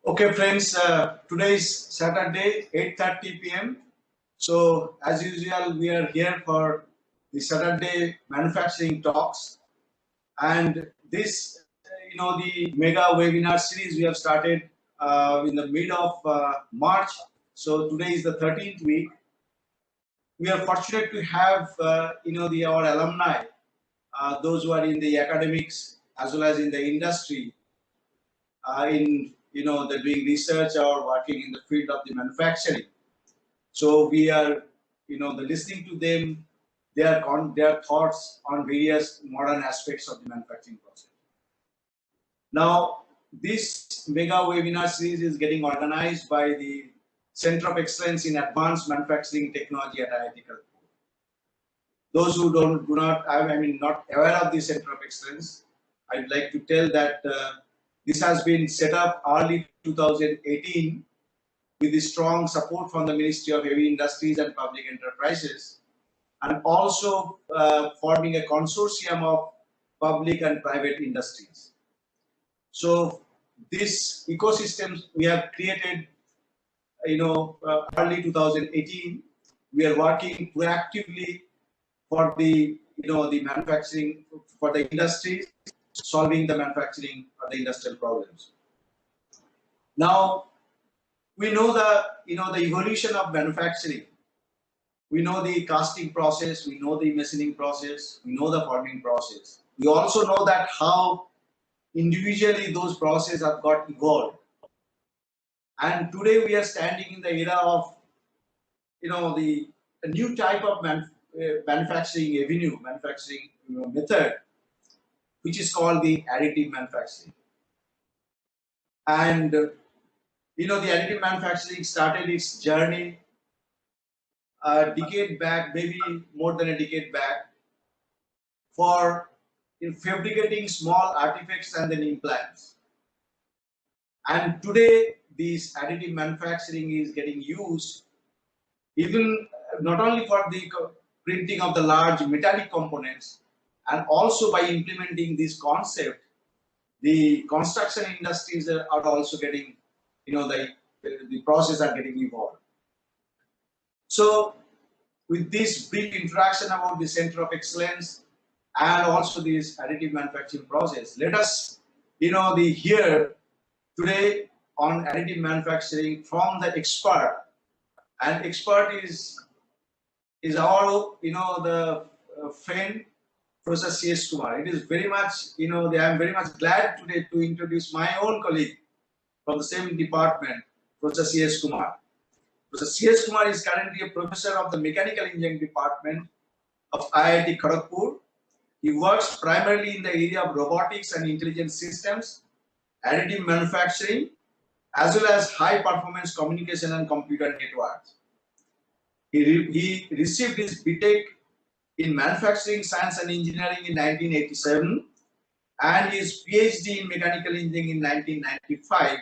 Okay, friends, today is Saturday, 8:30 p.m. So, as usual, we are here for the Saturday manufacturing talks. And this, the mega webinar series we have started in the mid of March. So, today is the 13th week. We are fortunate to have, our alumni, those who are in the academics as well as in the industry, they're doing research or working in the field of the manufacturing. So we are, listening to them, their thoughts on various modern aspects of the manufacturing process. Now, this mega webinar series is getting organized by the Center of Excellence in Advanced Manufacturing Technology at IIT Kharagpur. Those who not aware of the Center of Excellence, I'd like to tell that this has been set up early 2018 with the strong support from the Ministry of Heavy Industries and Public Enterprises, and also forming a consortium of public and private industries. So this ecosystem we have created, early 2018. We are working proactively for the manufacturing, for the industries, solving the manufacturing or the industrial problems. Now, we know the evolution of manufacturing. We know the casting process, we know the machining process, we know the forming process. We also know that how individually those processes have got evolved. And today we are standing in the era of, a new type of manufacturing avenue, manufacturing method, which is called the additive manufacturing. And the additive manufacturing started its journey a decade back, maybe more than a decade back, for fabricating small artifacts and then implants. And today, this additive manufacturing is getting used even not only for the printing of the large metallic components, and also by implementing this concept, the construction industries are also getting, the process are getting evolved. So, with this brief introduction about the Center of Excellence and also this additive manufacturing process, let us, hear today on additive manufacturing from the expert. And expert is our, the friend, Professor C.S. Kumar. It is very much, I am very much glad today to introduce my own colleague from the same department, Professor C.S. Kumar. Professor C.S. Kumar is currently a professor of the Mechanical Engineering Department of IIT Kharagpur. He works primarily in the area of robotics and intelligent systems, additive manufacturing, as well as high-performance communication and computer networks. He received his BTech in Manufacturing Science and Engineering in 1987 and his PhD in Mechanical Engineering in 1995,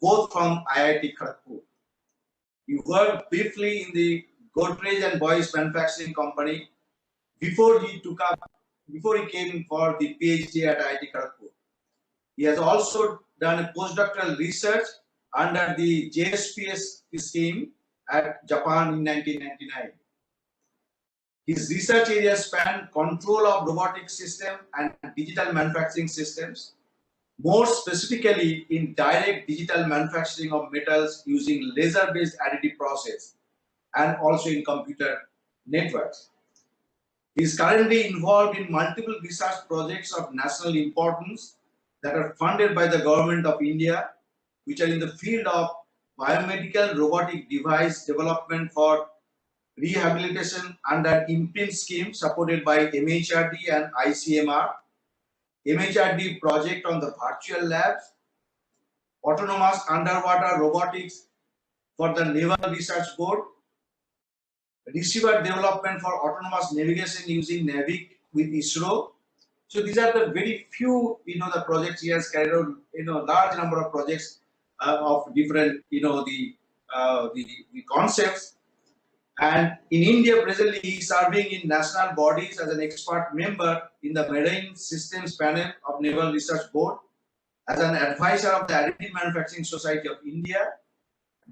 both from IIT Kharagpur. He worked briefly in the Godrej and Boyce Manufacturing Company before he came for the PhD at IIT Kharagpur. He has also done a postdoctoral research under the JSPS scheme at Japan in 1999. His research areas span control of robotic system and digital manufacturing systems, more specifically in direct digital manufacturing of metals using laser-based additive process and also in computer networks. He is currently involved in multiple research projects of national importance that are funded by the Government of India, which are in the field of biomedical robotic device development for rehabilitation under IMPRINT scheme supported by MHRD and ICMR, MHRD project on the virtual labs, autonomous underwater robotics for the Naval Research Board, receiver development for autonomous navigation using NAVIC with ISRO. So these are the very few, the projects he has carried out, large number of projects of different, the concepts. And in India, presently, he is serving in national bodies as an expert member in the Marine Systems Panel of Naval Research Board as an advisor of the Additive Manufacturing Society of India,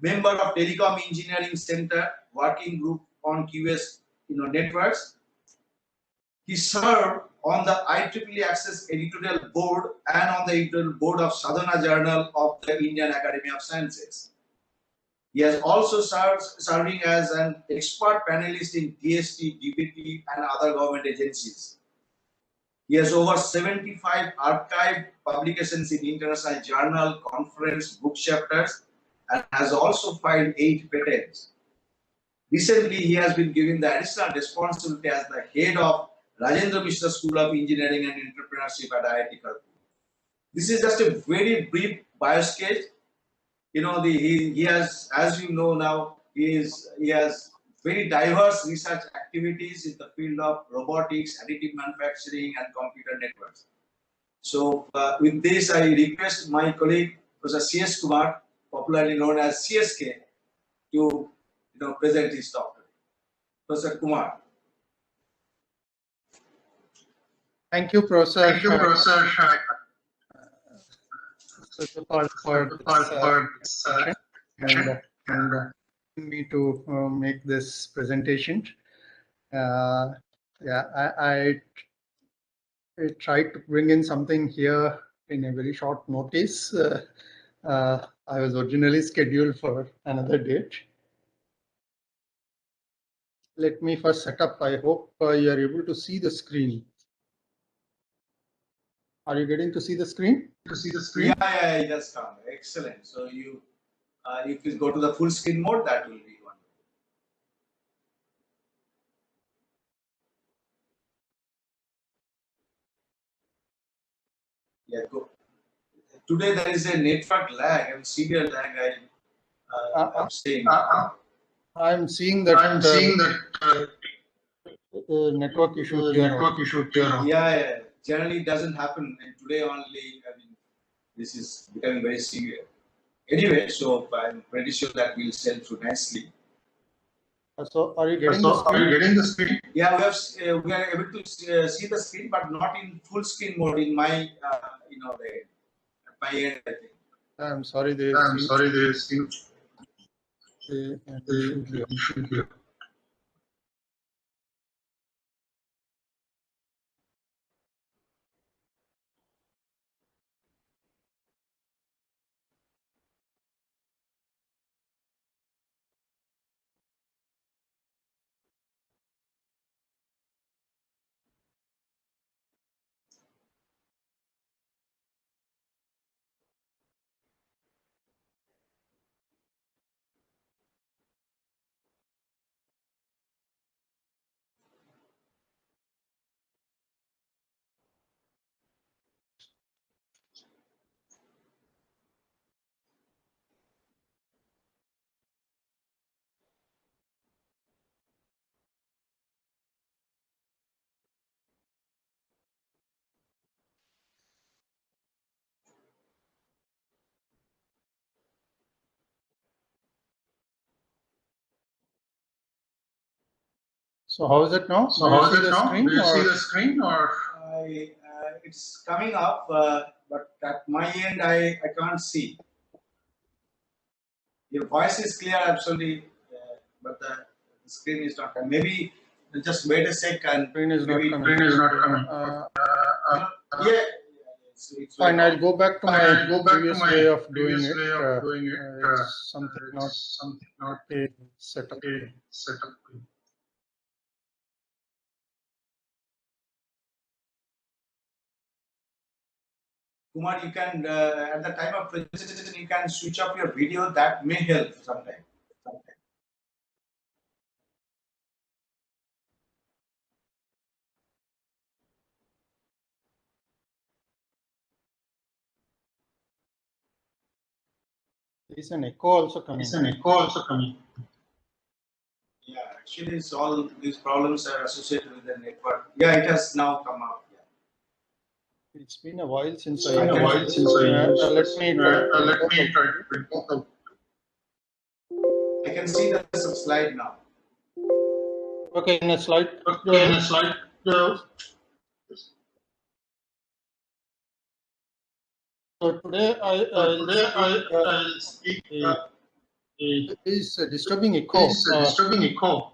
member of Telecom Engineering Center Working Group on QS networks. He served on the IEEE Access Editorial Board and on the editorial board of Sadhana Journal of the Indian Academy of Sciences. He has also serving as an expert panelist in DST, DBT, and other government agencies. He has over 75 archived publications in international journal, conference, book chapters, and has also filed 8 patents. Recently, he has been given the additional responsibility as the head of Rajendra Mishra School of Engineering and Entrepreneurship at IIT Kharagpur. This is just a very brief bio sketch. He has, as you know now, he has very diverse research activities in the field of robotics, additive manufacturing, and computer networks. So, with this, I request my colleague, Professor C.S. Kumar, popularly known as CSK, to present his talk. Professor Kumar. Thank you, Professor. Thank you, Professor. First of all, for this and me to make this presentation. I tried to bring in something here in a very short notice. I was originally scheduled for another date. Let me first set up. I hope you are able to see the screen. Are you getting to see the screen? Yeah, it has come. Excellent. So if you go to the full screen mode, that will be wonderful. Yeah, go. Today there is a network lag and severe lag. I'm saying. I'm seeing that. Network issue here. Yeah. Generally, it doesn't happen, and today only. I mean, this is becoming very severe. Anyway, so I'm pretty sure that will sail through nicely. So, are you getting the screen? Yeah, we are able to see the screen, but not in full screen mode. In my, my end, I think. I'm sorry, there is huge issue here. So how is it now? So how is it now? Do you see the screen or? It's coming up, but at my end, I can't see. Your voice is clear, absolutely, but the screen is not coming. Maybe just wait a second. Screen is not coming. Yeah. It's fine. I'll go back to my previous way of doing it. It's something not a setup. Kumar, you can at the time of presentation you can switch off your video. That may help sometime. There is an echo also coming. Yeah, actually, it's all these problems are associated with the network. Yeah, it has now come out. Yeah. It's been a while since I used. Let me try to bring both out. I can see the slide now. Okay, in a slide. Okay, So today I'll speak. is disturbing echo. Disturbing echo.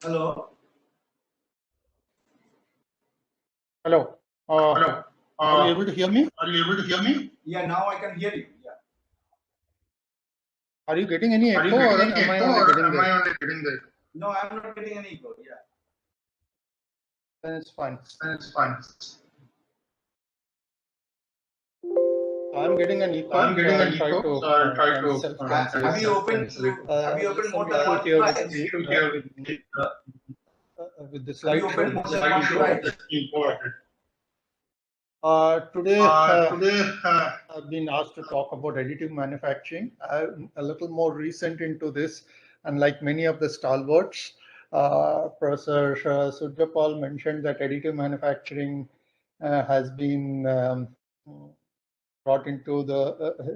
Hello. Hello. Hello. Are you able to hear me? Are you able to hear me? Yeah, now I can hear you. Yeah. Are you getting any Are echo, you or getting am I echo, only or getting am I the? only getting the? No, I'm not getting any echo. Yeah. Then it's fine. It's fine. I'm getting an echo. I'm getting so an I'll try echo, to so I'll try to cancel. Have you opened cancel it. have you opened more than Some one issue here slide? with the Have you slideshow. opened more than one slide? Today, Today, I've been asked to talk about additive manufacturing. I'm a little more recent into this, and like many of the stalwarts, Professor Surjapal mentioned that additive manufacturing has been brought into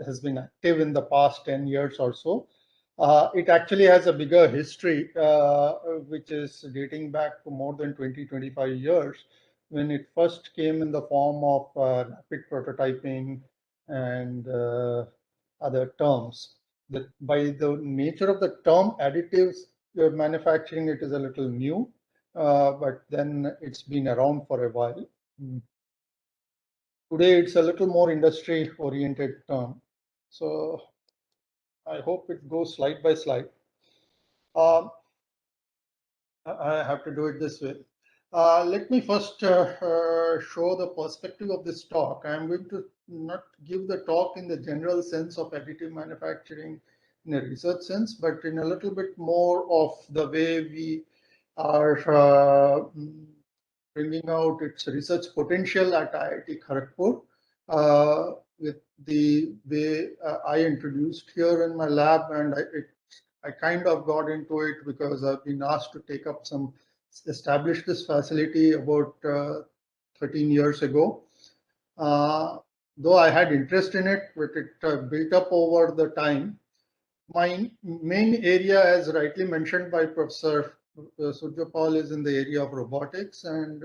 has been active in the past 10 years or so. It actually has a bigger history, which is dating back to more than 20-25 years, when it first came in the form of rapid prototyping and other terms. That by the nature of the term additives manufacturing, it is a little new, but then it's been around for a while. Today, it's a little more industry-oriented term. So I hope it goes slide by slide. I have to do it this way. Let me first show the perspective of this talk. I'm going to not give the talk in the general sense of additive manufacturing in a research sense, but in a little bit more of the way we are bringing out its research potential at IIT Kharagpur with the way I introduced here in my lab, and I kind of got into it because I've been asked to take up establish this facility about 13 years ago. Though I had interest in it, but it built up over the time. My main area, as rightly mentioned by Professor Surjapal, is in the area of robotics, and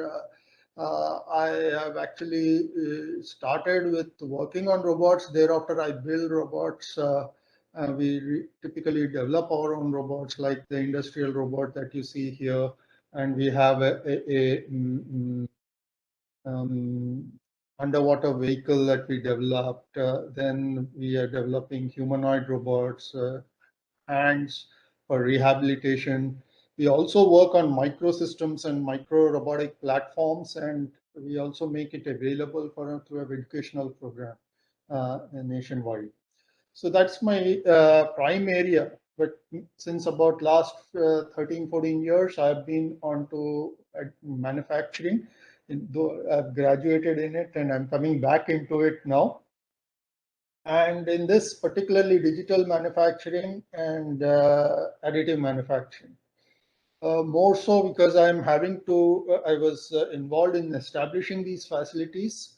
I have actually started with working on robots. Thereafter, I build robots. We typically develop our own robots, like the industrial robot that you see here, and we have a underwater vehicle that we developed. Then we are developing humanoid robots, hands for rehabilitation. We also work on microsystems and micro robotic platforms, and we also make it available through an educational program nationwide. So that's my prime area. But since about last 13, 14 years, I've been onto manufacturing. Though I've graduated in it and I'm coming back into it now. And in this, particularly digital manufacturing and additive manufacturing. More so because I'm having to, I was involved in establishing these facilities.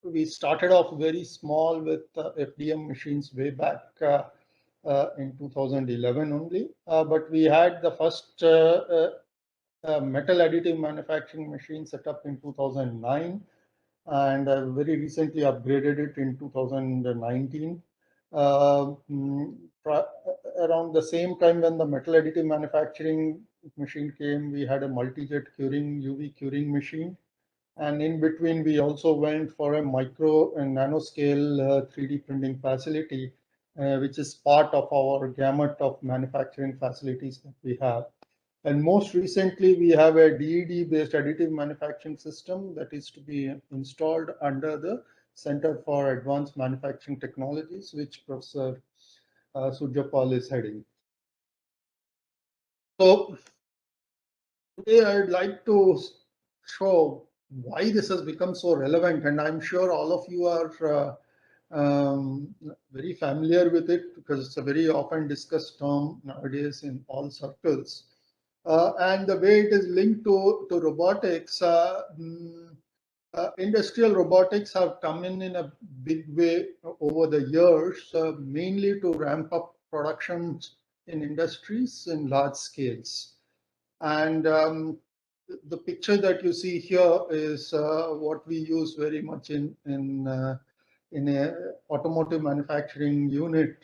We started off very small with FDM machines way back in 2011 only, but we had the first metal additive manufacturing machine set up in 2009, and I very recently upgraded it in 2019. Around the same time when the metal additive manufacturing machine came, we had a multi-jet curing, UV curing machine. And in between, we also went for a micro and nanoscale 3D printing facility, which is part of our gamut of manufacturing facilities that we have. And most recently, we have a DED-based additive manufacturing system that is to be installed under the Center for Advanced Manufacturing Technologies, which Professor Surjapal is heading. So today I'd like to show why this has become so relevant, and I'm sure all of you are very familiar with it because it's a very often discussed term nowadays in all circles. And the way it is linked to robotics, industrial robotics have come in a big way over the years, mainly to ramp up productions in industries in large scales. And the picture that you see here is what we use very much in a automotive manufacturing unit.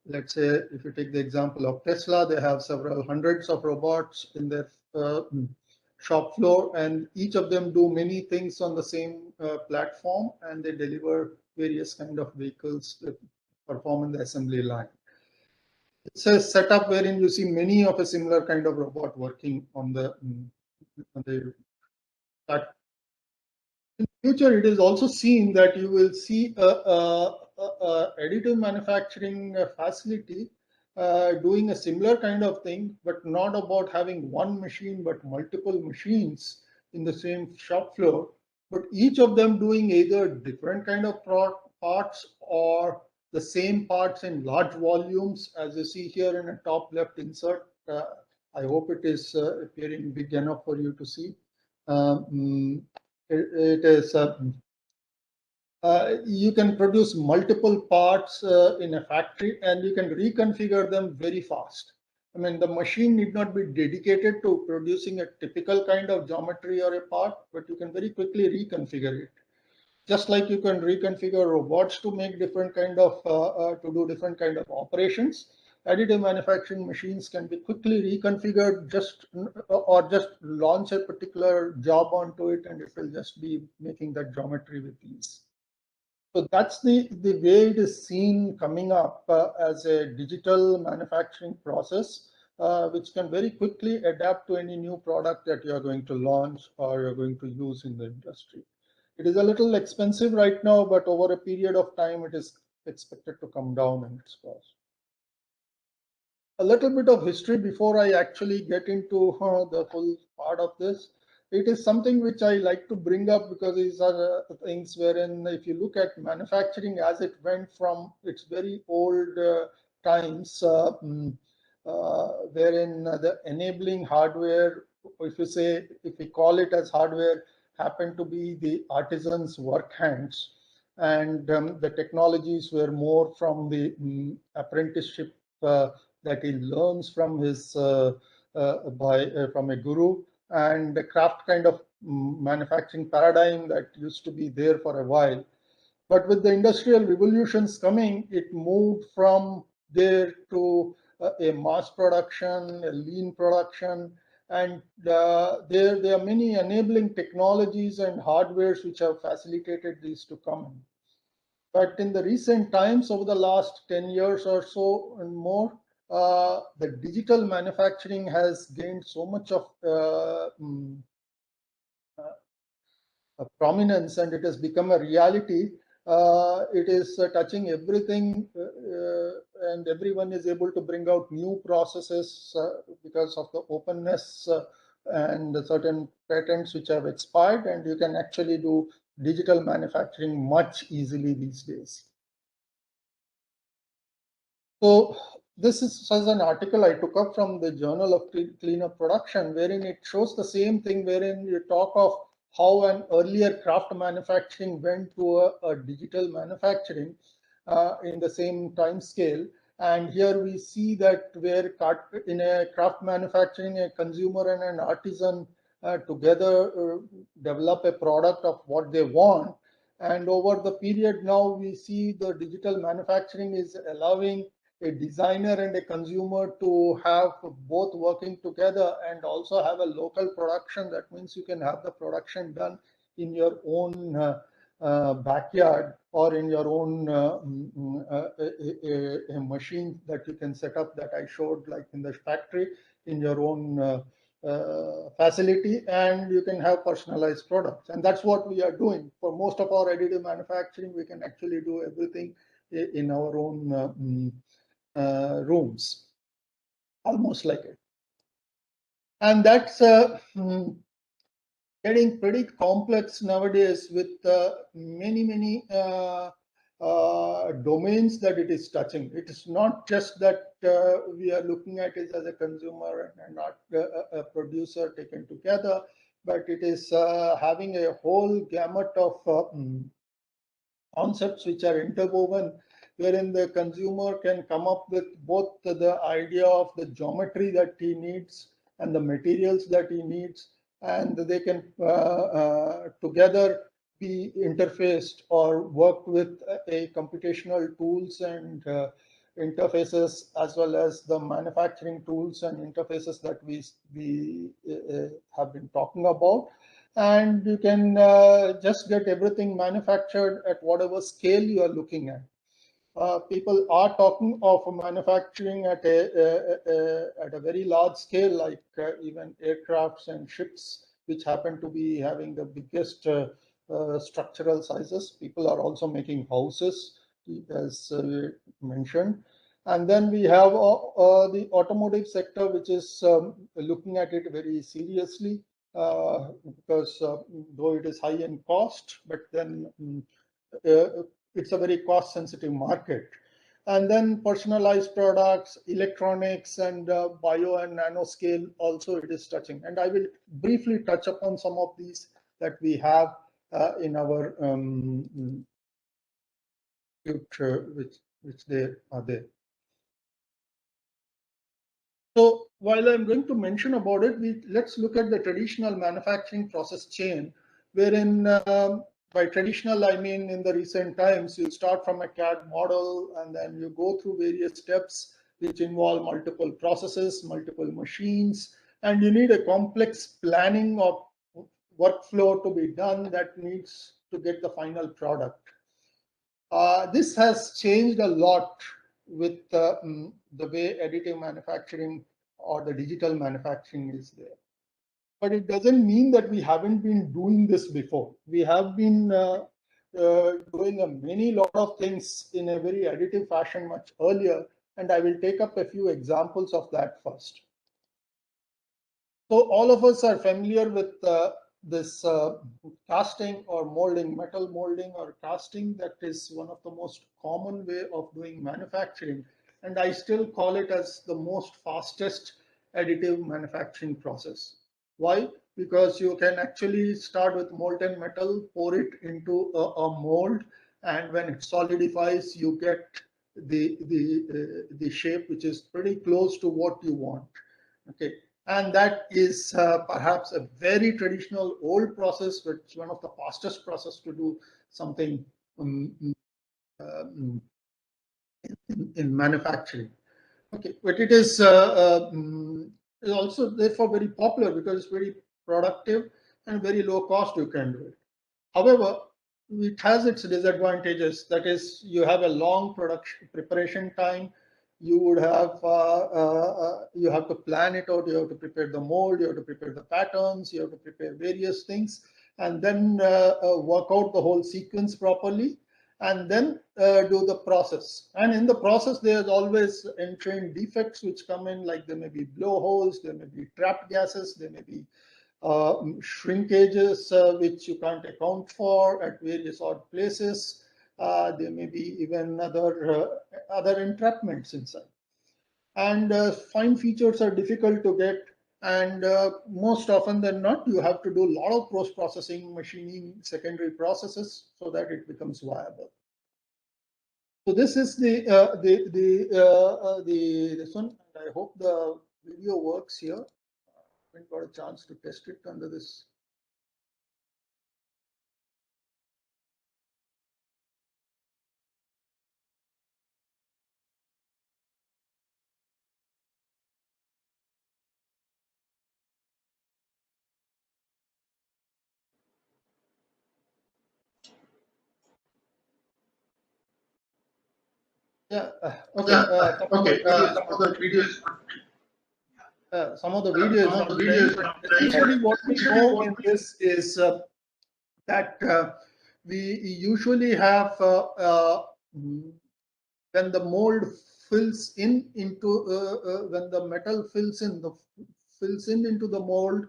Let's say if you take the example of Tesla, they have several hundreds of robots in their shop floor, and each of them do many things on the same platform, and they deliver various kind of vehicles that perform in the assembly line. It's a setup wherein you see many of a similar kind of robot working on the that. In future, it is also seen that you will see a additive manufacturing facility doing a similar kind of thing, but not about having one machine, but multiple machines in the same shop floor, but each of them doing either different kind of parts or the same parts in large volumes, as you see here in a top left insert. I hope it is appearing big enough for you to see. It is you can produce multiple parts in a factory, and you can reconfigure them very fast. I mean, the machine need not be dedicated to producing a typical kind of geometry or a part, but you can very quickly reconfigure it. Just like you can reconfigure robots to make different kind of to do different kind of operations, additive manufacturing machines can be quickly reconfigured or just launch a particular job onto it, and it will just be making that geometry with ease. So that's the way it is seen coming up as a digital manufacturing process, which can very quickly adapt to any new product that you are going to launch or you're going to use in the industry. It is a little expensive right now, but over a period of time, it is expected to come down in its cost. A little bit of history before I actually get into the full part of this. It is something which I like to bring up because these are things wherein if you look at manufacturing as it went from its very old times, wherein the enabling hardware, if we call it as hardware, happened to be the artisan's work hands, and the technologies were more from the apprenticeship that he learns from his from a guru, and the craft kind of manufacturing paradigm that used to be there for a while. But with the industrial revolutions coming, it moved from there to a mass production, a lean production, and there are many enabling technologies and hardwares which have facilitated these to come in. But in the recent times, over the last 10 years or so and more, the digital manufacturing has gained so much of prominence, and it has become a reality. It is touching everything, and everyone is able to bring out new processes because of the openness and certain patents which have expired, and you can actually do digital manufacturing much easily these days. So this is an article I took up from the Journal of Cleaner Production, wherein it shows the same thing, wherein you talk of how an earlier craft manufacturing went to a digital manufacturing in the same time scale. And here we see that where in a craft manufacturing, a consumer and an artisan together develop a product of what they want. And over the period now, we see the digital manufacturing is allowing a designer and a consumer to have both working together and also have a local production. That means you can have the production done in your own backyard or in your own a machine that you can set up that I showed, like in the factory, in your own facility, and you can have personalized products. And that's what we are doing. For most of our additive manufacturing, we can actually do everything in our own rooms, almost like it. And that's getting pretty complex nowadays with many domains that it is touching. It is not just that we are looking at it as a consumer and not a producer taken together, but it is having a whole gamut of concepts which are interwoven wherein the consumer can come up with both the idea of the geometry that he needs and the materials that he needs, and they can together be interfaced or work with a computational tools and interfaces, as well as the manufacturing tools and interfaces that we have been talking about. And you can just get everything manufactured at whatever scale you are looking at. People are talking of manufacturing at a very large scale, like even aircrafts and ships, which happen to be having the biggest structural sizes. People are also making houses, as mentioned. And then we have the automotive sector, which is looking at it very seriously, because though it is high in cost, but then it's a very cost sensitive market. And then personalized products, electronics, and bio and nanoscale also it is touching. And I will briefly touch upon some of these that we have in our future, which they are there. So while I'm going to mention about it, let's look at the traditional manufacturing process chain, wherein by traditional, I mean in the recent times, you start from a CAD model and then you go through various steps which involve multiple processes, multiple machines, and you need a complex planning of workflow to be done that needs to get the final product. This has changed a lot with the way additive manufacturing or the digital manufacturing is there. But it doesn't mean that we haven't been doing this before. We have been doing a many lot of things in a very additive fashion much earlier, and I will take up a few examples of that first. So all of us are familiar with this casting or molding, metal molding or casting. That is one of the most common way of doing manufacturing, and I still call it as the most fastest additive manufacturing process. Why? Because you can actually start with molten metal, pour it into a mold, and when it solidifies, you get the shape which is pretty close to what you want. Okay, and that is perhaps a very traditional old process, but it's one of the fastest process to do something in manufacturing. Okay, but it is also therefore very popular because it's very productive and very low cost you can do it. However, it has its disadvantages. That is, you have a long production preparation time. You would have you have to plan it out. You have to prepare the mold. You have to prepare the patterns. You have to prepare various things, and then work out the whole sequence properly, and then do the process. And in the process, there's always entrained defects which come in, like there may be blowholes, there may be trapped gases, there may be shrinkages which you can't account for at various odd places. There may be even other entrapments inside. And fine features are difficult to get. And most often than not, you have to do a lot of post-processing, machining, secondary processes so that it becomes viable. So this is this one. And I hope the video works here. I haven't got a chance to test it under this. Yeah. Okay. Some of the videos. Essentially, what we know in this is that we usually have when the mold fills into when the metal fills in into the mold,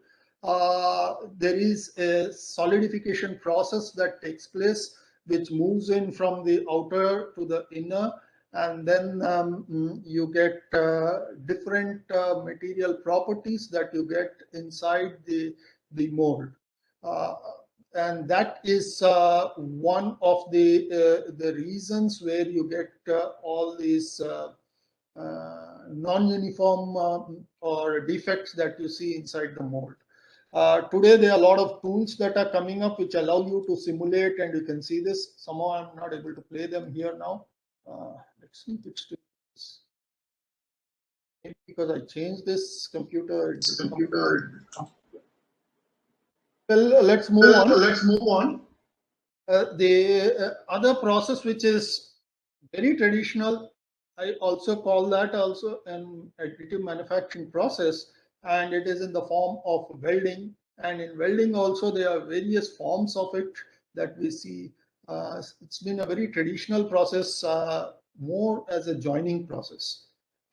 there is a solidification process that takes place, which moves in from the outer to the inner, and then you get different material properties that you get inside the mold. and that is one of the reasons where you get all these non-uniform or defects that you see inside the mold. Today, there are a lot of tools that are coming up which allow you to simulate, and you can see this. Somehow I'm not able to play them here now. Let's see if it's maybe because I changed this computer. Well, let's move on. Let's move on. The other process which is very traditional, I also call that also an additive manufacturing process, and it is in the form of welding. And in welding also there are various forms of it that we see. It's been a very traditional process, more as a joining process.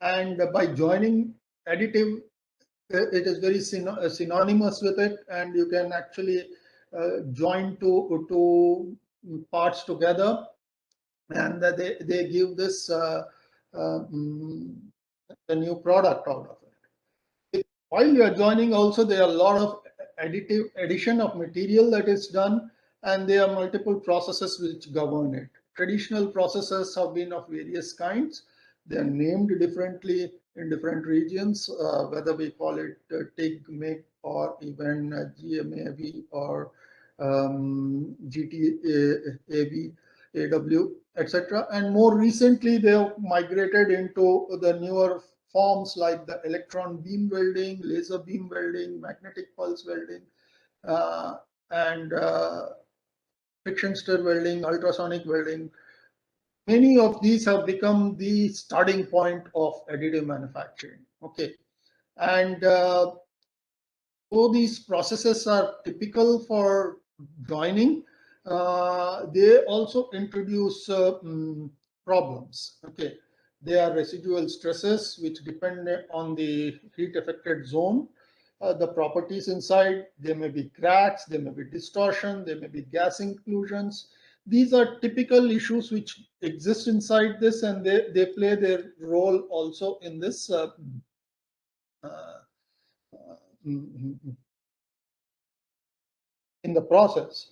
And by joining additive, it is very synonymous with it, and you can actually join two parts together, and they give this a new product out of it. While you are joining, also there are a lot of addition of material that is done, and there are multiple processes which govern it. Traditional processes have been of various kinds. They are named differently in different regions, whether we call it TIG, MIG, or even GMAV or GTAV, AW, etc. And more recently, they have migrated into the newer forms like the electron beam welding, laser beam welding, magnetic pulse welding, and friction stir welding, ultrasonic welding. Many of these have become the starting point of additive manufacturing. Okay, and though these processes are typical for joining, they also introduce problems. Okay, there are residual stresses which depend on the heat affected zone. The properties inside, there may be cracks, there may be distortion, there may be gas inclusions. These are typical issues which exist inside this, and they play their role also in this in the process.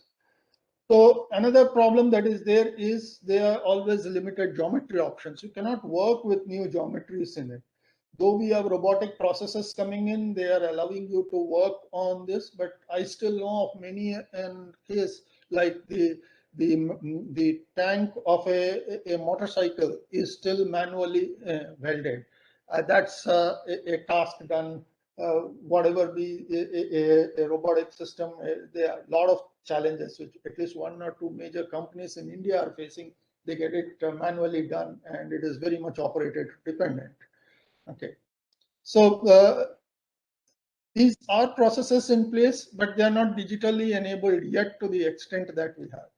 So another problem that is there are always limited geometry options. You cannot work with new geometries in it. Though we have robotic processes coming in, they are allowing you to work on this, but I still know of many case like the tank of a motorcycle is still manually welded. That's a task done. Whatever be a robotic system, there are a lot of challenges which at least one or two major companies in India are facing. They get it manually done, and it is very much operated dependent. Okay, so these are processes in place, but they are not digitally enabled yet to the extent that we have.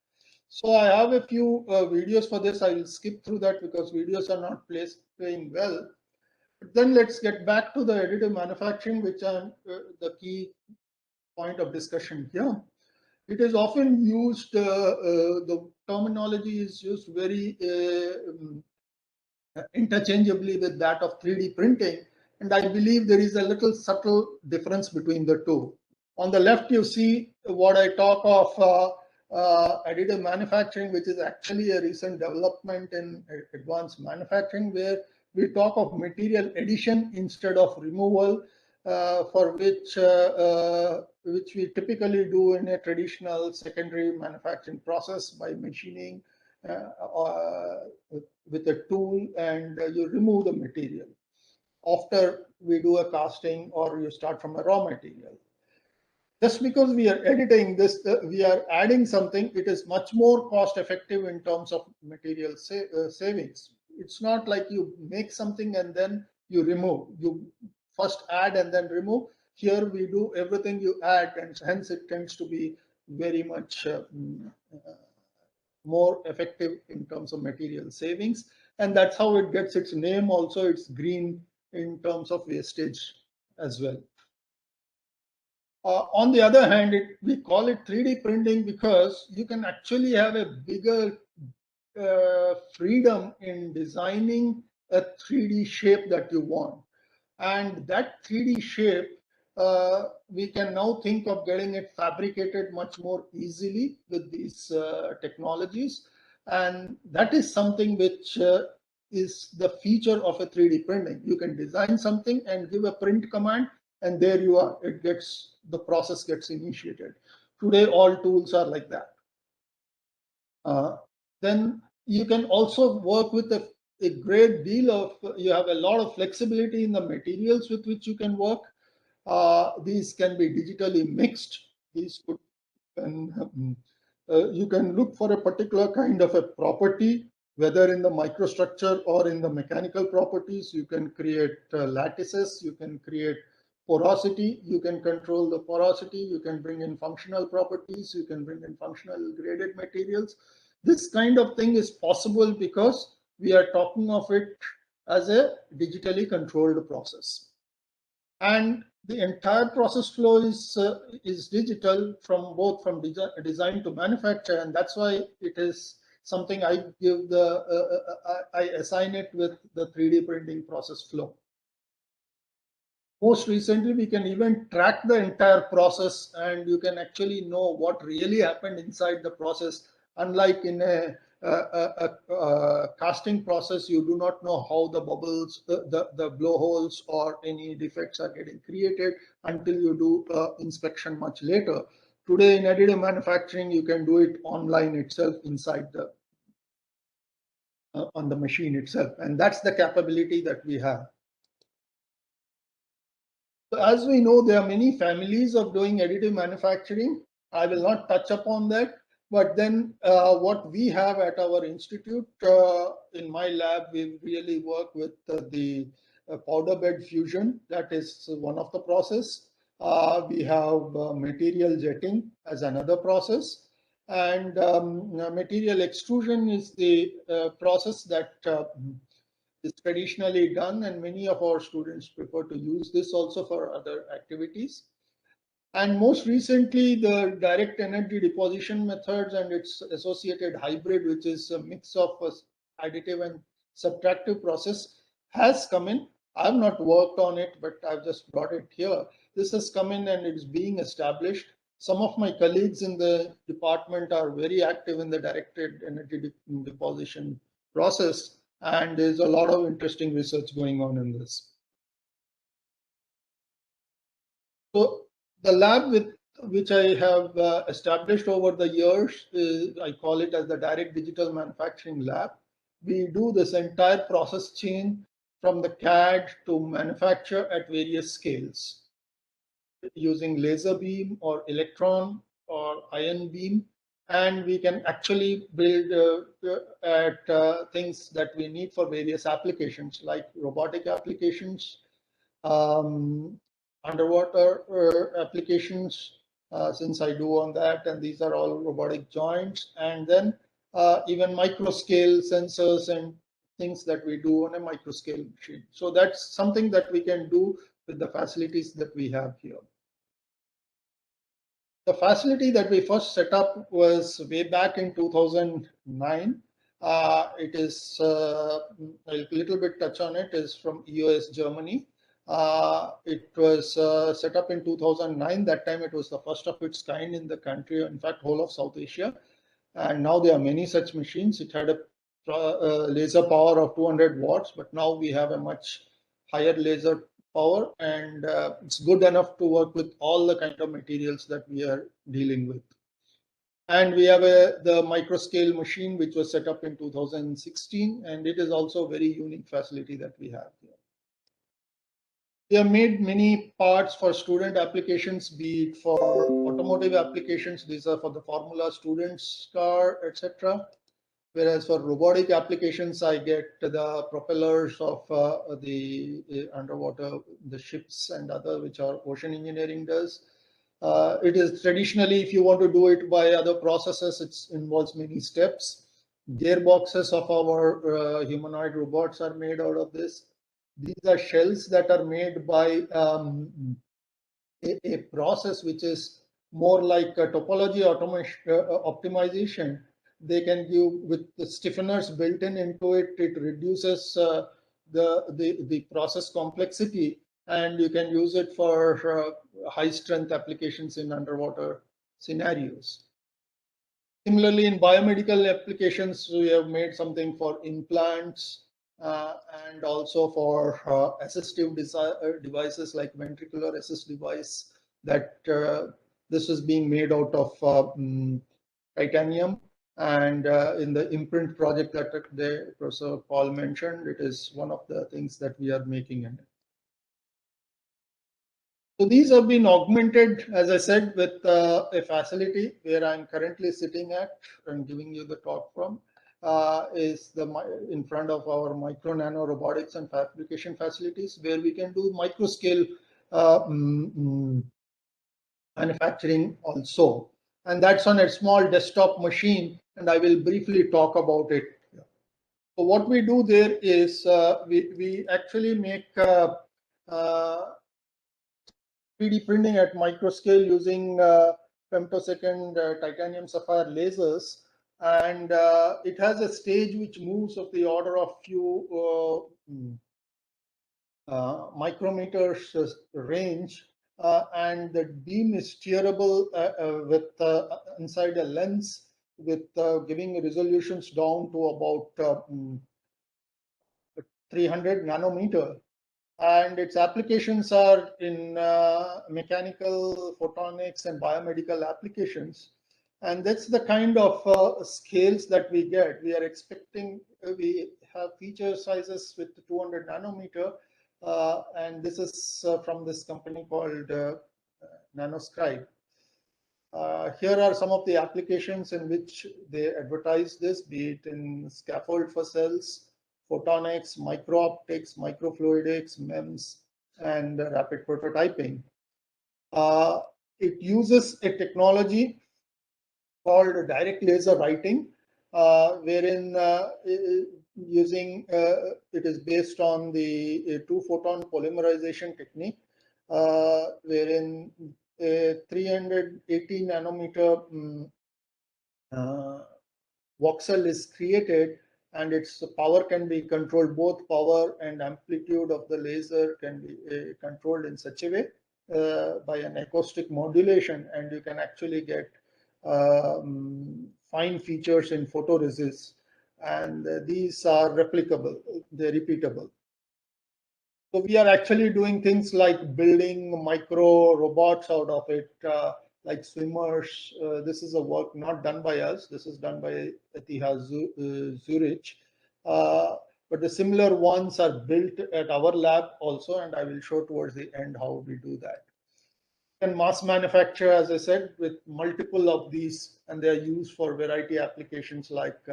So I have a few videos for this. I will skip through that because videos are not playing well. But then let's get back to the additive manufacturing, which are the key point of discussion here. It is often used, the terminology is used very interchangeably with that of 3D printing. And I believe there is a little subtle difference between the two. On the left, you see what I talk of additive manufacturing, which is actually a recent development in advanced manufacturing, where we talk of material addition instead of removal, for which we typically do in a traditional secondary manufacturing process by machining with a tool, and you remove the material after we do a casting, or you start from a raw material. Just because we are editing this, we are adding something, it is much more cost effective in terms of material savings. It's not like you make something and then you remove. You first add and then remove. Here we do everything you add, and hence it tends to be very much more effective in terms of material savings. And that's how it gets its name also. It's green in terms of wastage as well. On the other hand, we call it 3D printing because you can actually have a bigger freedom in designing a 3D shape that you want. And that 3D shape we can now think of getting it fabricated much more easily with these technologies. And that is something which is the feature of a 3D printing. You can design something and give a print command, and there you are. The process gets initiated. Today, all tools are like that. Then you can also work with a great deal of, you have a lot of flexibility in the materials with which you can work. These can be digitally mixed. These could, you can look for a particular kind of a property, whether in the microstructure or in the mechanical properties. You can create lattices, you can create porosity, you can control the porosity, you can bring in functional properties, you can bring in functional graded materials. This kind of thing is possible because we are talking of it as a digitally controlled process. And the entire process flow is digital from design to manufacture, and that's why it is something I give I assign it with the 3D printing process flow. Most recently, we can even track the entire process, and you can actually know what really happened inside the process. Unlike in a casting process, you do not know how the bubbles, the blowholes or any defects are getting created until you do inspection much later. Today in additive manufacturing, you can do it online itself inside the on the machine itself, and that's the capability that we have. So as we know, there are many families of doing additive manufacturing. I will not touch upon that, but then what we have at our institute, in my lab, we really work with the powder bed fusion. That is one of the process. We have material jetting as another process. And material extrusion is the process that is traditionally done, and many of our students prefer to use this also for other activities. And most recently, the direct energy deposition methods and its associated hybrid, which is a mix of additive and subtractive process, has come in. I've not worked on it, but I've just brought it here. This has come in and it's being established. Some of my colleagues in the department are very active in the directed energy deposition process, and there's a lot of interesting research going on in this. So the lab with which I have established over the years, I call it as the direct digital manufacturing lab. We do this entire process chain from the CAD to manufacture at various scales using laser beam or electron or ion beam. And we can actually build things that we need for various applications, like robotic applications, underwater applications, since I do on that, and these are all robotic joints, and then even micro scale sensors and things that we do on a micro scale machine. So that's something that we can do with the facilities that we have here. The facility that we first set up was way back in 2009. It is a little bit touch on it, is from EOS Germany. It was set up in 2009. That time it was the first of its kind in the country, in fact, whole of South Asia. And now there are many such machines. It had a laser power of 200 watts, but now we have a much higher laser power, and it's good enough to work with all the kind of materials that we are dealing with. And we have the micro scale machine, which was set up in 2016, and it is also a very unique facility that we have here. We have made many parts for student applications, be it for automotive applications. These are for the Formula students car, etc. Whereas for robotic applications, I get the propellers of the underwater, the ships and other, which our ocean engineering does. It is traditionally, if you want to do it by other processes, it involves many steps. Gearboxes of our humanoid robots are made out of this. These are shells that are made by a process which is more like a topology optimization. They can give, with the stiffeners built in into it, it reduces the process complexity, and you can use it for high strength applications in underwater scenarios. Similarly, in biomedical applications, we have made something for implants and also for assistive devices like ventricular assist device, that this is being made out of titanium. And in the imprint project that Professor Paul mentioned, it is one of the things that we are making in it. So these have been augmented, as I said, with a facility where I'm currently sitting at and giving you the talk from, is in front of our micro nano robotics and fabrication facilities, where we can do micro scale manufacturing also. And that's on a small desktop machine, and I will briefly talk about it. So what we do there is we actually make 3D printing at micro scale using femtosecond titanium sapphire lasers, and it has a stage which moves of the order of few micrometers range, and the beam is steerable with inside a lens, with giving resolutions down to about 300 nanometer. And its applications are in mechanical, photonics, and biomedical applications. And that's the kind of scales that we get. We are expecting, we have feature sizes with 200 nanometer, and this is from this company called Nanoscribe. Here are some of the applications in which they advertise this, be it in scaffold for cells, photonics, micro-optics, microfluidics, MEMS, and rapid prototyping. It uses a technology called direct laser writing, wherein it is based on the two-photon polymerization technique, wherein a 380 nanometer voxel is created, and its power can be controlled. Both power and amplitude of the laser can be controlled in such a way by an acoustic modulation, and you can actually get fine features in photoresist, and these are replicable, they're repeatable. So we are actually doing things like building micro robots out of it, like swimmers. This is a work not done by us. This is done by ETH Zurich. But the similar ones are built at our lab also, and I will show towards the end how we do that. And mass manufacture, as I said, with multiple of these, and they are used for variety applications like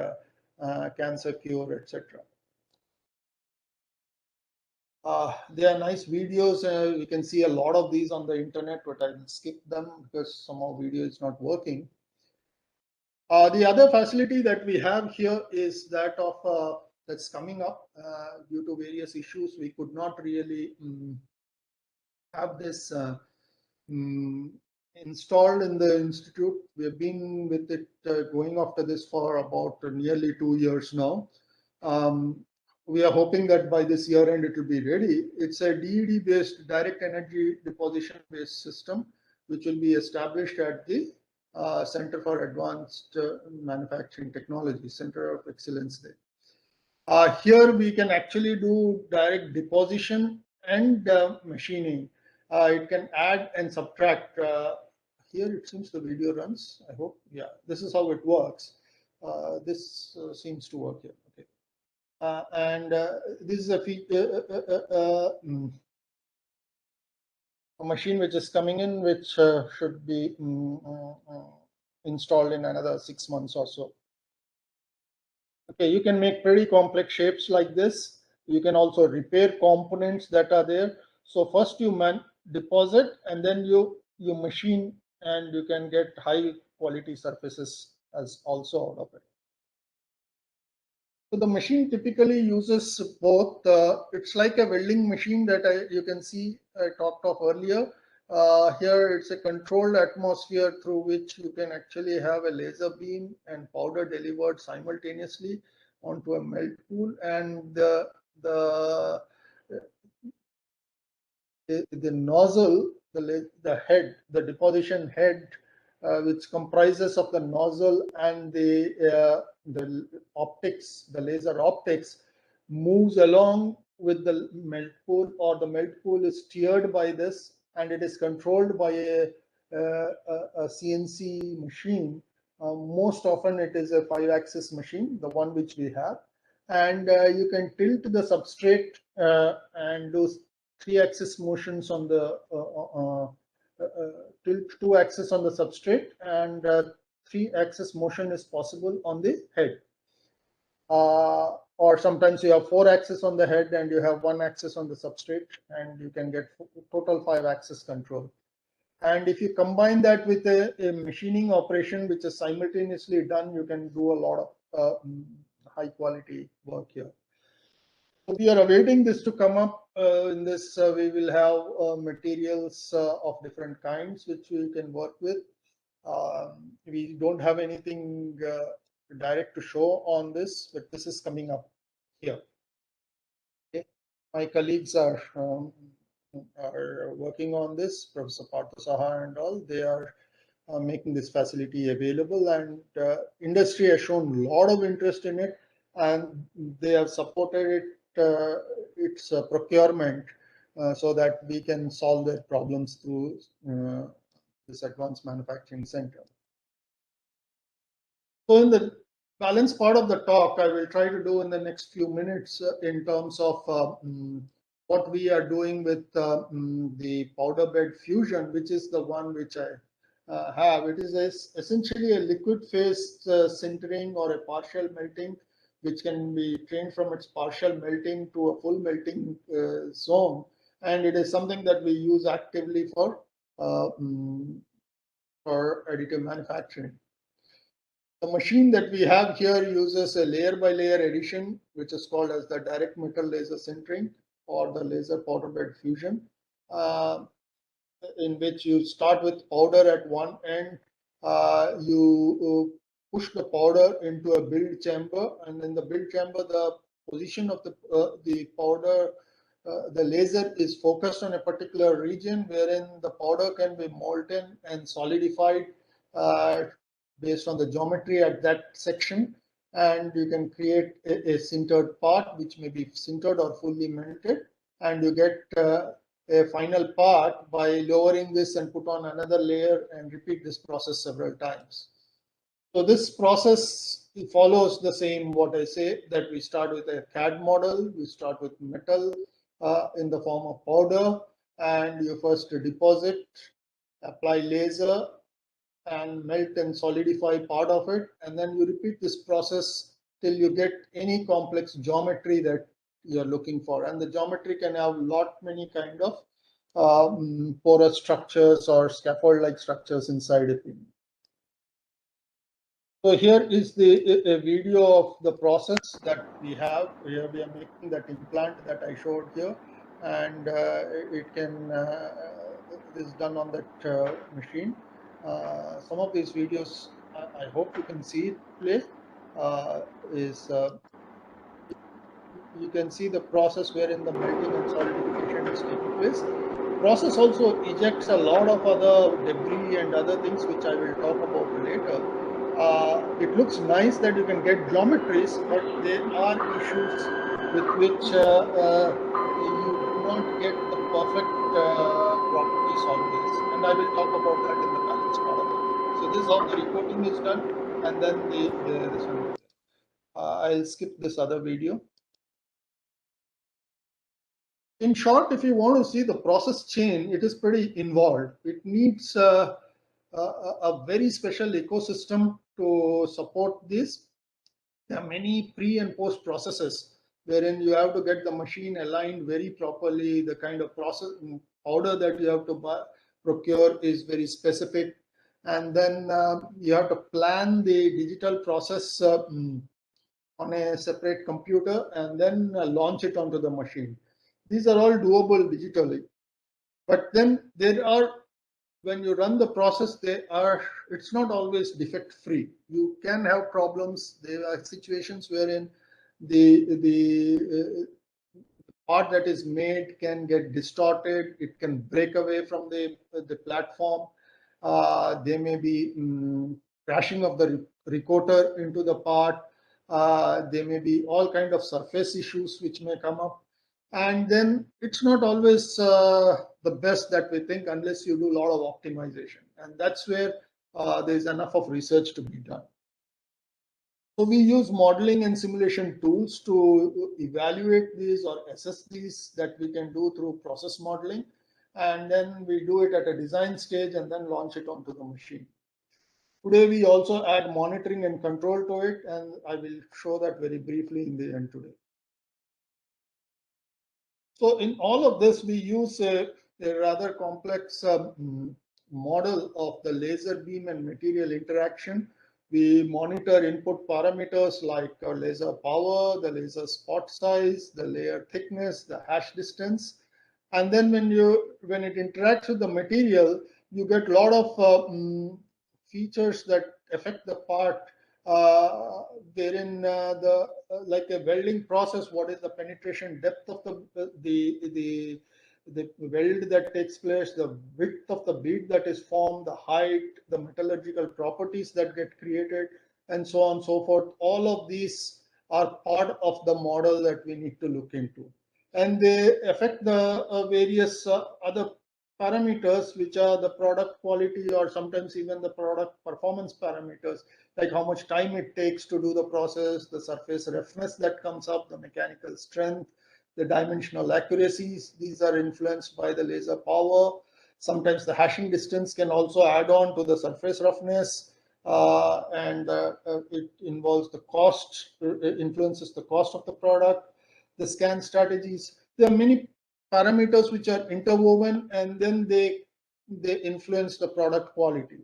cancer cure, etc. There are nice videos. You can see a lot of these on the internet, but I will skip them because somehow video is not working. The other facility that we have here is that of that's coming up due to various issues. We could not really have this installed in the institute. We have been with it going after this for about nearly 2 years now. We are hoping that by this year end it will be ready. It's a DED based direct energy deposition based system, which will be established at the Center for Advanced Manufacturing Technology, Center of Excellence there. Here we can actually do direct deposition and machining. It can add and subtract. Here it seems the video runs. I hope, yeah, this is how it works. This seems to work here. Okay. This is a machine which is coming in, which should be installed in another 6 months or so. Okay, you can make pretty complex shapes like this. You can also repair components that are there. So first you deposit, and then you machine, and you can get high quality surfaces as also out of it. So the machine typically uses both. It's like a welding machine that you can see I talked of earlier. Here it's a controlled atmosphere through which you can actually have a laser beam and powder delivered simultaneously onto a melt pool, and the the nozzle, the head, the deposition head, which comprises of the nozzle and the optics, the laser optics, moves along with the melt pool, or the melt pool is steered by this, and it is controlled by a CNC machine. Most often it is a 5-axis machine, the one which we have, and you can tilt the substrate and do 3-axis motions on the tilt 2-axis on the substrate, and 3-axis motion is possible on the head. Or sometimes you have 4-axis on the head and you have 1-axis on the substrate, and you can get total 5-axis control. And if you combine that with a machining operation which is simultaneously done, you can do a lot of high quality work here. So we are awaiting this to come up. In this, we will have materials of different kinds which we can work with. We don't have anything direct to show on this, but this is coming up here. Okay. My colleagues are working on this, Professor Partha Saha and all. They are making this facility available, and industry has shown a lot of interest in it, and they have supported it, its procurement, so that we can solve their problems through this advanced manufacturing center. So in the balance part of the talk, I will try to do in the next few minutes in terms of what we are doing with the powder bed fusion, which is the one which I have. It is essentially a liquid phase sintering or a partial melting, which can be trained from its partial melting to a full melting zone, and it is something that we use actively for additive manufacturing. The machine that we have here uses a layer by layer addition, which is called as the direct metal laser sintering or the laser powder bed fusion, in which you start with powder at one end, you push the powder into a build chamber, and in the build chamber, the position of the powder, the laser is focused on a particular region wherein the powder can be molten and solidified based on the geometry at that section, and you can create a sintered part which may be sintered or fully melted, and you get a final part by lowering this and put on another layer and repeat this process several times. So this process follows the same what I say, that we start with a CAD model, we start with metal in the form of powder, and you first deposit, apply laser, and melt and solidify part of it, and then you repeat this process till you get any complex geometry that you are looking for. And the geometry can have many kind of porous structures or scaffold-like structures inside it. So here is a video of the process that we have. Here we are making that implant that I showed here, and it is done on that machine. Some of these videos, I hope you can see it play. You can see the process wherein the melting and solidification is taking place. The process also ejects a lot of other debris and other things which I will talk about later. It looks nice that you can get geometries, but there are issues with which you do not get the perfect properties always, and I will talk about that in the balance part of it. So this is how the recording is done, and then this one. I'll skip this other video. In short, if you want to see the process chain, it is pretty involved. It needs a very special ecosystem to support this. There are many pre and post processes wherein you have to get the machine aligned very properly. The kind of process powder that you have to procure is very specific, and then you have to plan the digital process on a separate computer and then launch it onto the machine. These are all doable digitally, but then there are, when you run the process, it's not always defect free. You can have problems. There are situations wherein the part that is made can get distorted. It can break away from the platform. There may be crashing of the recoder into the part. There may be all kind of surface issues which may come up. And then it's not always the best that we think unless you do a lot of optimization. And that's where there's enough of research to be done. So we use modeling and simulation tools to evaluate these or assess these that we can do through process modeling. And then we do it at a design stage and then launch it onto the machine. Today, we also add monitoring and control to it, and I will show that very briefly in the end today. So in all of this, we use a rather complex model of the laser beam and material interaction. We monitor input parameters like laser power, the laser spot size, the layer thickness, the hash distance. And then when it interacts with the material, you get a lot of features that affect the part, wherein like a welding process, what is the penetration depth of the weld that takes place, the width of the bead that is formed, the height, the metallurgical properties that get created, and so on and so forth. All of these are part of the model that we need to look into. And they affect the various other parameters, which are the product quality or sometimes even the product performance parameters, like how much time it takes to do the process, the surface roughness that comes up, the mechanical strength, the dimensional accuracies. These are influenced by the laser power. Sometimes the hashing distance can also add on to the surface roughness, and it involves the cost, influences the cost of the product, the scan strategies. There are many parameters which are interwoven, and then they influence the product quality.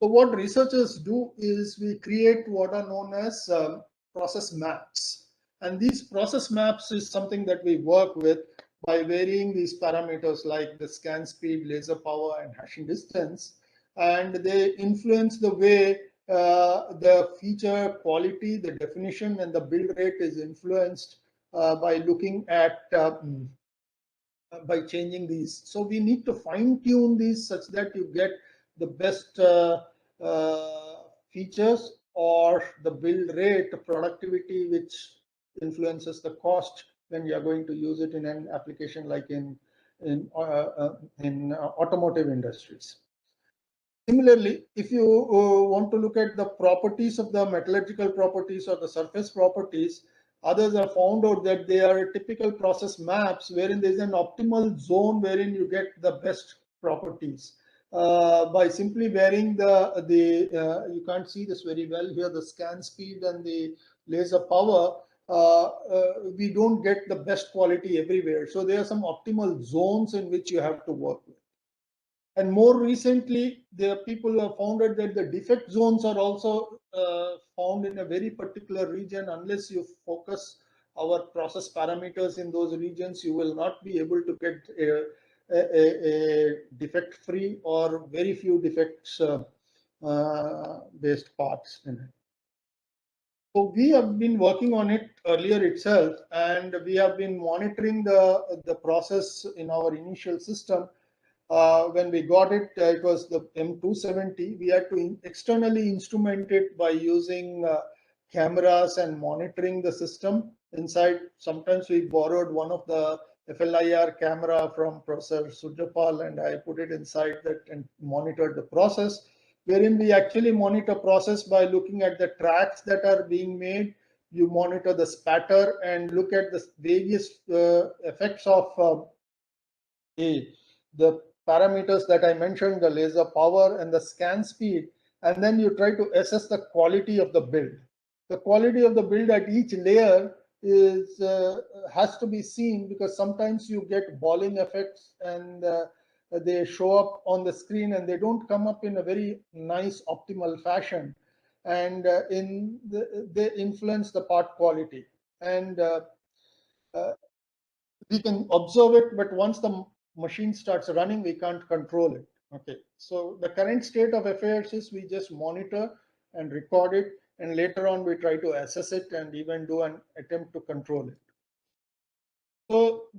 So what researchers do is we create what are known as process maps. And these process maps is something that we work with by varying these parameters like the scan speed, laser power, and hashing distance. And they influence the way the feature quality, the definition, and the build rate is influenced by looking at by changing these. So we need to fine tune these such that you get the best features or the build rate, productivity, which influences the cost when you are going to use it in an application like in automotive industries. Similarly, if you want to look at the properties of the metallurgical properties or the surface properties, others have found out that they are typical process maps wherein there is an optimal zone wherein you get the best properties. By simply varying you can't see this very well here, the scan speed and the laser power, we don't get the best quality everywhere. So there are some optimal zones in which you have to work with. And more recently, the people have found out that the defect zones are also found in a very particular region. Unless you focus our process parameters in those regions, you will not be able to get a defect-free or very few defects based parts in it. So we have been working on it earlier itself, and we have been monitoring the process in our initial system. When we got it, it was the M270. We had to externally instrument it by using cameras and monitoring the system inside. Sometimes we borrowed one of the FLIR camera from Professor Sujapal, and I put it inside that and monitored the process, wherein we actually monitor process by looking at the tracks that are being made. You monitor the spatter and look at the various effects of the parameters that I mentioned, the laser power and the scan speed, and then you try to assess the quality of the build. The quality of the build at each layer is has to be seen, because sometimes you get balling effects and they show up on the screen and they don't come up in a very nice optimal fashion, and they influence the part quality. And we can observe it, but once the machine starts running, we can't control it. Okay, so the current state of affairs is we just monitor and record it, and later on we try to assess it and even do an attempt to control it.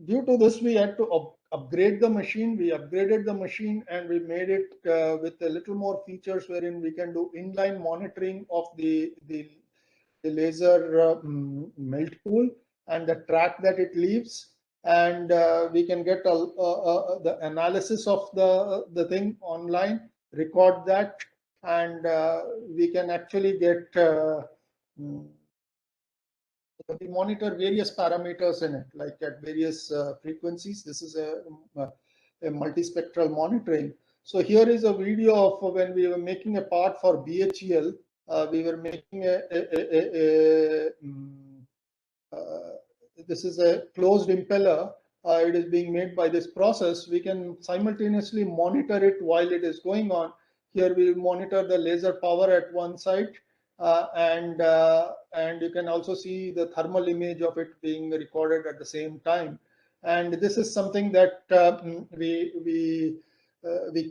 due to this, we had to upgrade the machine. We upgraded the machine and we made it with a little more features wherein we can do inline monitoring of the laser melt pool and the track that it leaves. And we can get the analysis of the thing online, record that, and we can actually get we monitor various parameters in it, like at various frequencies. This is a multispectral monitoring. So here is a video of when we were making a part for BHEL. We were making this is a closed impeller. It is being made by this process. We can simultaneously monitor it while it is going on. Here we monitor the laser power at one side, and you can also see the thermal image of it being recorded at the same time. And this is something that we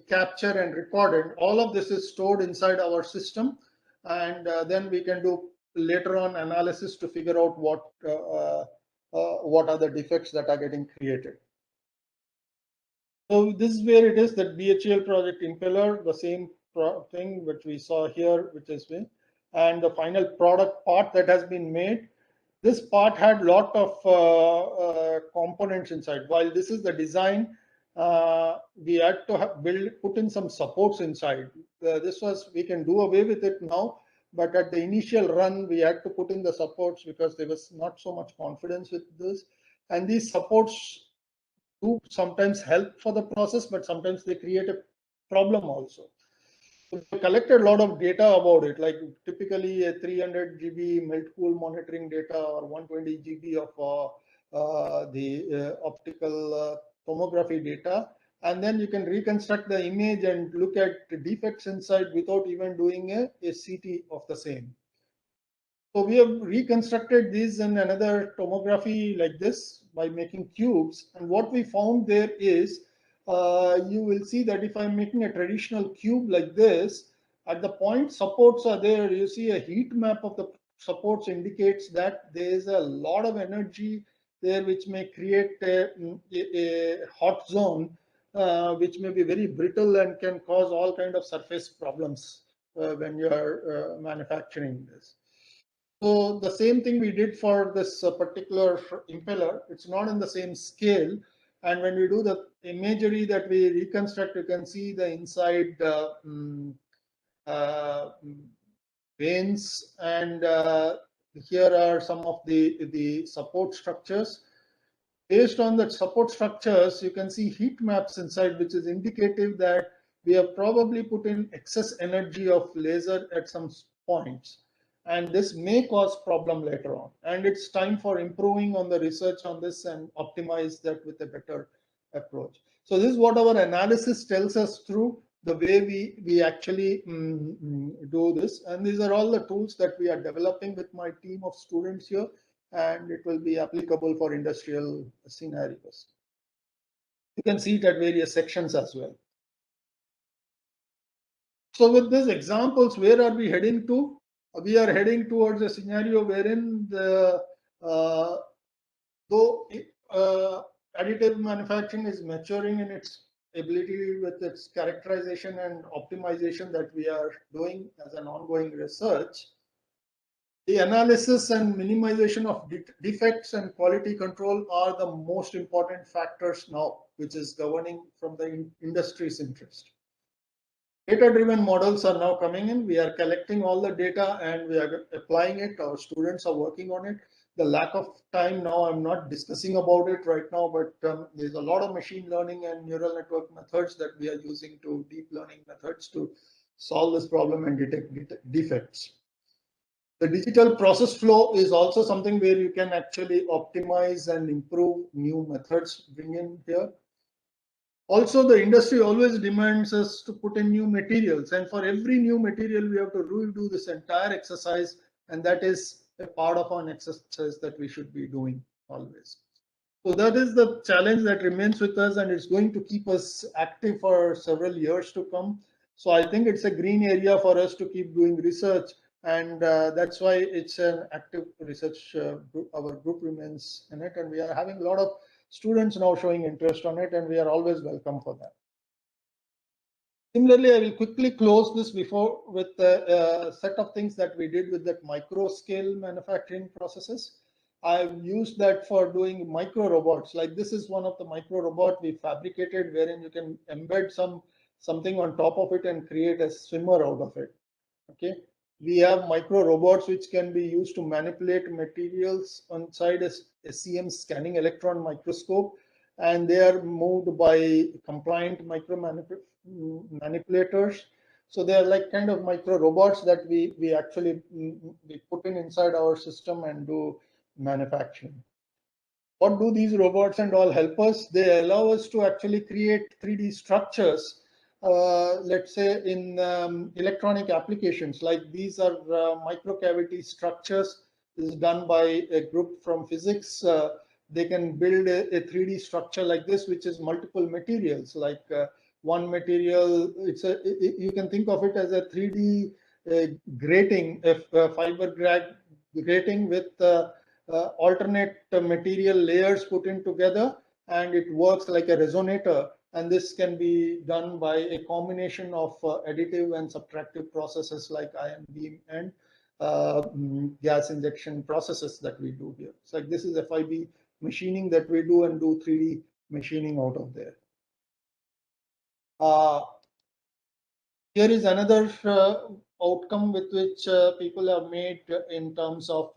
capture and record, and all of this is stored inside our system, and then we can do later on analysis to figure out what are the defects that are getting created. So this is where it is, that BHEL project impeller, the same thing which we saw here, which is and the final product part that has been made. This part had a lot of components inside. While this is the design, we had to put in some supports inside. We can do away with it now, but at the initial run, we had to put in the supports because there was not so much confidence with this. And these supports do sometimes help for the process, but sometimes they create a problem also. So we collected a lot of data about it, like typically a 300 GB melt pool monitoring data or 120 GB of the optical tomography data. And then you can reconstruct the image and look at the defects inside without even doing a CT of the same. So we have reconstructed these in another tomography like this by making cubes. And what we found there is, you will see that if I'm making a traditional cube like this, at the point supports are there, you see a heat map of the supports indicates that there is a lot of energy there which may create a hot zone, which may be very brittle and can cause all kind of surface problems when you are manufacturing this. So the same thing we did for this particular impeller. It's not in the same scale. And when we do the imagery that we reconstruct, you can see the inside veins. And here are some of the support structures. Based on the support structures, you can see heat maps inside, which is indicative that we have probably put in excess energy of laser at some points. And this may cause problem later on. And it's time for improving on the research on this and optimize that with a better approach. So this is what our analysis tells us through the way we actually do this. And these are all the tools that we are developing with my team of students here, and it will be applicable for industrial scenarios. You can see it at various sections as well. So with these examples, where are we heading to? We are heading towards a scenario wherein though additive manufacturing is maturing in its ability with its characterization and optimization that we are doing as an ongoing research, the analysis and minimization of defects and quality control are the most important factors now, which is governing from the industry's interest. Data-driven models are now coming in. We are collecting all the data and we are applying it. Our students are working on it. The lack of time now, I'm not discussing about it right now, but there's a lot of machine learning and neural network methods that we are using to deep learning methods to solve this problem and detect defects. The digital process flow is also something where you can actually optimize and improve new methods, bring in here. Also, the industry always demands us to put in new materials, and for every new material, we have to redo this entire exercise, and that is a part of an exercise that we should be doing always. So that is the challenge that remains with us, and it's going to keep us active for several years to come. So I think it's a green area for us to keep doing research, and that's why it's an active research group. Our group remains in it, and we are having a lot of students now showing interest on it, and we are always welcome for that. Similarly, I will quickly close this before with a set of things that we did with that micro scale manufacturing processes. I've used that for doing micro robots. Like this is one of the micro robot we fabricated, wherein you can embed something on top of it and create a swimmer out of it. Okay. We have micro robots which can be used to manipulate materials inside a SEM scanning electron microscope, and they are moved by compliant manipulators. So they are like kind of micro robots that we actually we put inside our system and do manufacturing. What do these robots and all help us? They allow us to actually create 3D structures. Let's say in electronic applications, like these are microcavity structures. This is done by a group from physics. They can build a 3D structure like this, which is multiple materials. Like one material, you can think of it as a 3D grating, a fiber grating with alternate material layers put in together, and it works like a resonator. And this can be done by a combination of additive and subtractive processes like ion beam and gas injection processes that we do here. So like this is FIB machining that we do, and do 3D machining out of there. Here is another outcome with which people have made in terms of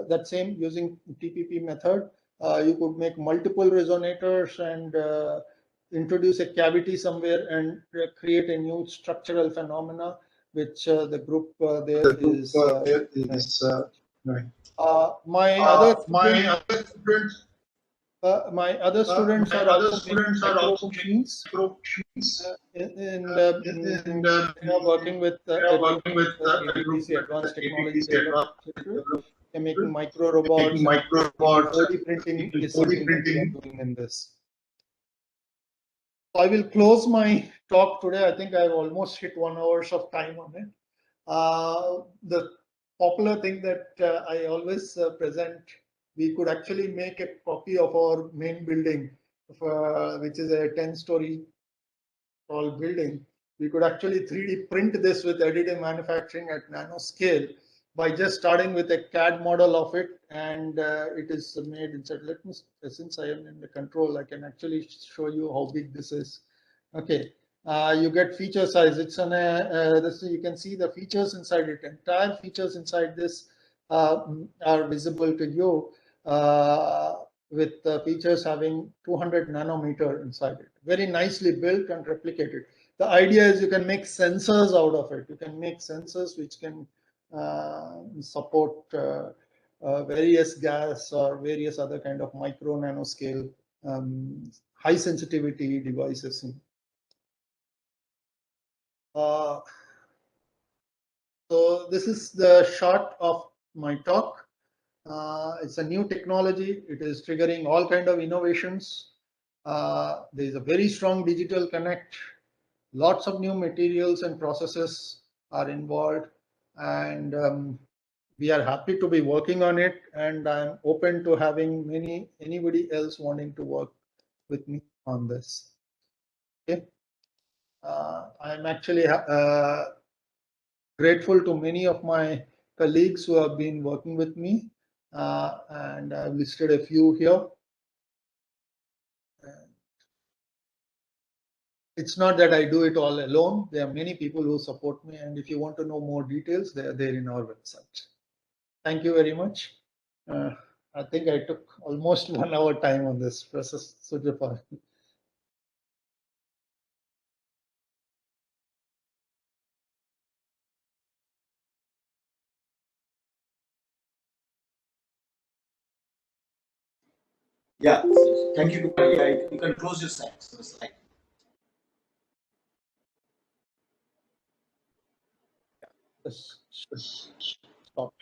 that same using TPP method. You could make multiple resonators and introduce a cavity somewhere and create a new structural phenomena, which the group there is. My other students are also machines. They are working with ATTC, Advanced Technology Development Center. They're making micro robots. 4D printing is something that we are doing in this. I will close my talk today. I think I've almost hit 1 hour of time on it. The popular thing that I always present, we could actually make a copy of our main building, which is a 10-story tall building. We could actually 3D print this with additive manufacturing at nano scale by just starting with a CAD model of it, and it is made inside. Let me, since I am in the control, I can actually show you how big this is. Okay, you get feature size. It's on a this, you can see the features inside it. Entire features inside this are visible to you, with the features having 200 nanometer inside it. Very nicely built and replicated. The idea is you can make sensors out of it. You can make sensors which can support various gas or various other kind of micro nanoscale high sensitivity devices. So this is the short of my talk. It's a new technology. It is triggering all kind of innovations. There is a very strong digital connect. Lots of new materials and processes are involved, and we are happy to be working on it. And I'm open to having anybody else wanting to work with me on this. Okay, I'm actually grateful to many of my colleagues who have been working with me, and I've listed a few here. It's not that I do it all alone. There are many people who support me, and if you want to know more details, they are there in our website. Thank you very much. I think I took almost 1 hour time on this process. Sujapa. Yeah, thank you. Yeah, you can close your slide. Stop.